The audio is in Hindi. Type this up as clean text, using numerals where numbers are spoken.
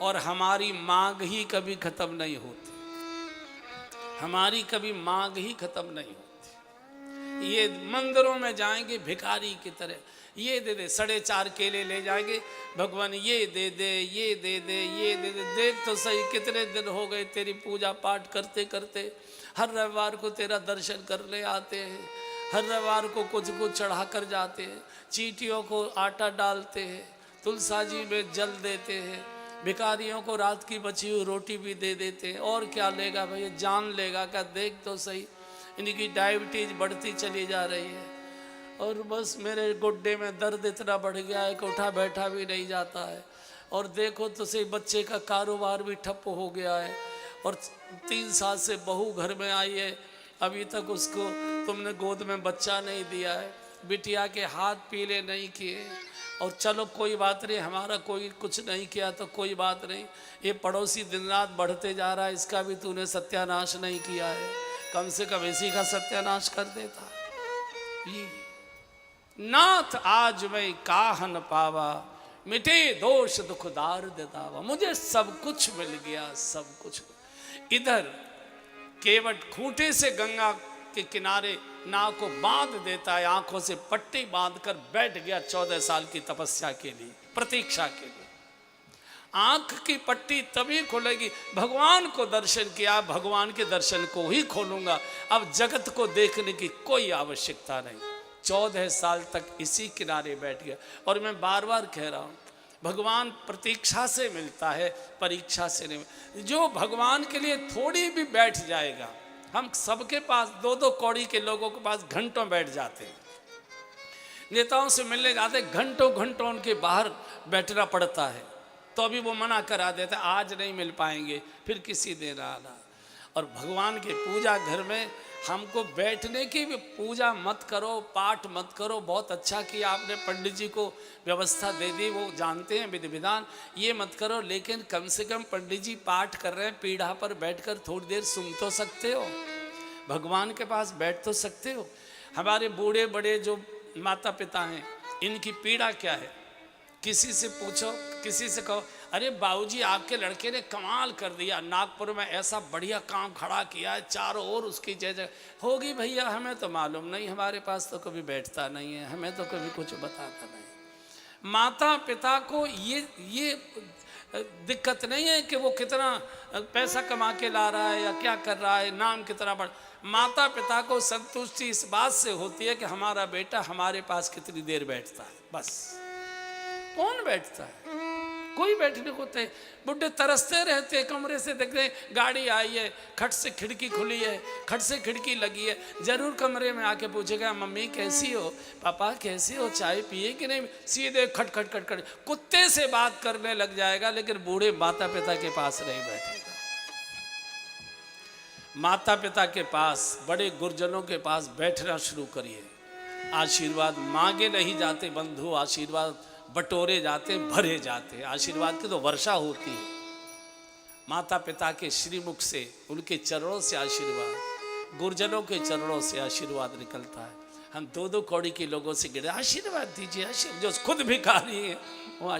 और हमारी मांग ही कभी खत्म नहीं होती, हमारी कभी मांग ही खत्म नहीं होती। ये मंदिरों में जाएंगे भिखारी की तरह, ये दे दे, 4.5 केले ले जाएंगे, भगवान ये दे दे, ये दे दे, ये दे दे। देख तो सही कितने दिन हो गए तेरी पूजा पाठ करते करते, हर रविवार को तेरा दर्शन करने आते हैं, हर रविवार को कुछ कुछ चढ़ा कर जाते हैं, चींटियों को आटा डालते हैं, तुलसा जी में जल देते हैं, भिखारियों को रात की बची हुई रोटी भी दे देते हैं। और क्या लेगा भैया, जान लेगा क्या? देख तो सही इनकी डायबिटीज बढ़ती चली जा रही है, और बस मेरे गुड्डे में दर्द इतना बढ़ गया है कि उठा बैठा भी नहीं जाता है। और देखो तो सही बच्चे का कारोबार भी ठप हो गया है, और 3 साल से बहू घर में आई है, अभी तक उसको तुमने गोद में बच्चा नहीं दिया है, बिटिया के हाथ पीले नहीं किए। और चलो कोई बात नहीं, हमारा कोई कुछ नहीं किया तो कोई बात नहीं, ये पड़ोसी दिन रात बढ़ते जा रहा है, इसका भी तूने सत्यानाश नहीं किया है, कम से कम इसी का सत्यानाश कर देता। नाथ आज मैं काहन पावा, मिटे दोष दुखदार दावा। मुझे सब कुछ मिल गया, सब कुछ। इधर केवट खूंटे से गंगा के किनारे नाव को बांध देता है, आंखों से पट्टी बांधकर बैठ गया 14 साल की तपस्या के लिए, प्रतीक्षा के लिए। आंख की पट्टी तभी खोलेगी, भगवान को दर्शन किया, भगवान के दर्शन को ही खोलूंगा, अब जगत को देखने की कोई आवश्यकता नहीं। 14 साल तक इसी किनारे बैठ गया। और मैं बार बार कह रहा हूं, भगवान प्रतीक्षा से मिलता है, परीक्षा से नहीं। जो भगवान के लिए थोड़ी भी बैठ जाएगा, हम सबके पास 2-2 कौड़ी के लोगों के पास घंटों बैठ जाते हैं, नेताओं से मिलने जाते घंटों घंटों उनके बाहर बैठना पड़ता है, तो अभी वो मना करा देते, आज नहीं मिल पाएंगे, फिर किसी दिन आना। और भगवान के पूजा घर में हमको बैठने की भी, पूजा मत करो, पाठ मत करो, बहुत अच्छा किया आपने, पंडित जी को व्यवस्था दे दी, वो जानते हैं विधि विधान, ये मत करो, लेकिन कम से कम पंडित जी पाठ कर रहे हैं, पीढ़ा पर बैठकर थोड़ी देर सुन तो सकते हो, भगवान के पास बैठ तो सकते हो। हमारे बूढ़े बड़े जो माता पिता हैं, इनकी पीड़ा क्या है, किसी से पूछो, किसी से कहो, अरे बाबूजी आपके लड़के ने कमाल कर दिया, नागपुर में ऐसा बढ़िया काम खड़ा किया है, चारों ओर उसकी जय जय होगी। भैया हमें तो मालूम नहीं, हमारे पास तो कभी बैठता नहीं है, हमें तो कभी कुछ बताता नहीं। माता पिता को ये दिक्कत नहीं है कि वो कितना पैसा कमा के ला रहा है या क्या कर रहा है, नाम कितना बड़ा। माता पिता को संतुष्टि इस बात से होती है कि हमारा बेटा हमारे पास कितनी देर बैठता है, बस। कौन बैठता है? कोई बैठने को तय। बुढ़े तरसते रहते, कमरे से देखते गाड़ी आई है, खट से खिड़की खुली है, खट से खिड़की लगी है, जरूर कमरे में आके पूछेगा मम्मी कैसी हो, पापा कैसी हो, चाय पिए कि नहीं, सीधे खट खट खट खट कुत्ते से बात करने लग जाएगा, लेकिन बूढ़े माता पिता के पास नहीं बैठेगा। माता पिता के पास, बड़े गुरुजनों के पास बैठना शुरू करिए। आशीर्वाद मांगे नहीं जाते बंधु, आशीर्वाद बटोरे जाते, भरे जाते। आशीर्वाद की तो वर्षा होती है, माता पिता के श्रीमुख से, उनके चरणों से आशीर्वाद, गुरुजनों के चरणों से आशीर्वाद निकलता है। हम 2-2 कौड़ी के लोगों से गिरे, आशीर्वाद दीजिए, आशीर्वाद, जो खुद भिखारी है,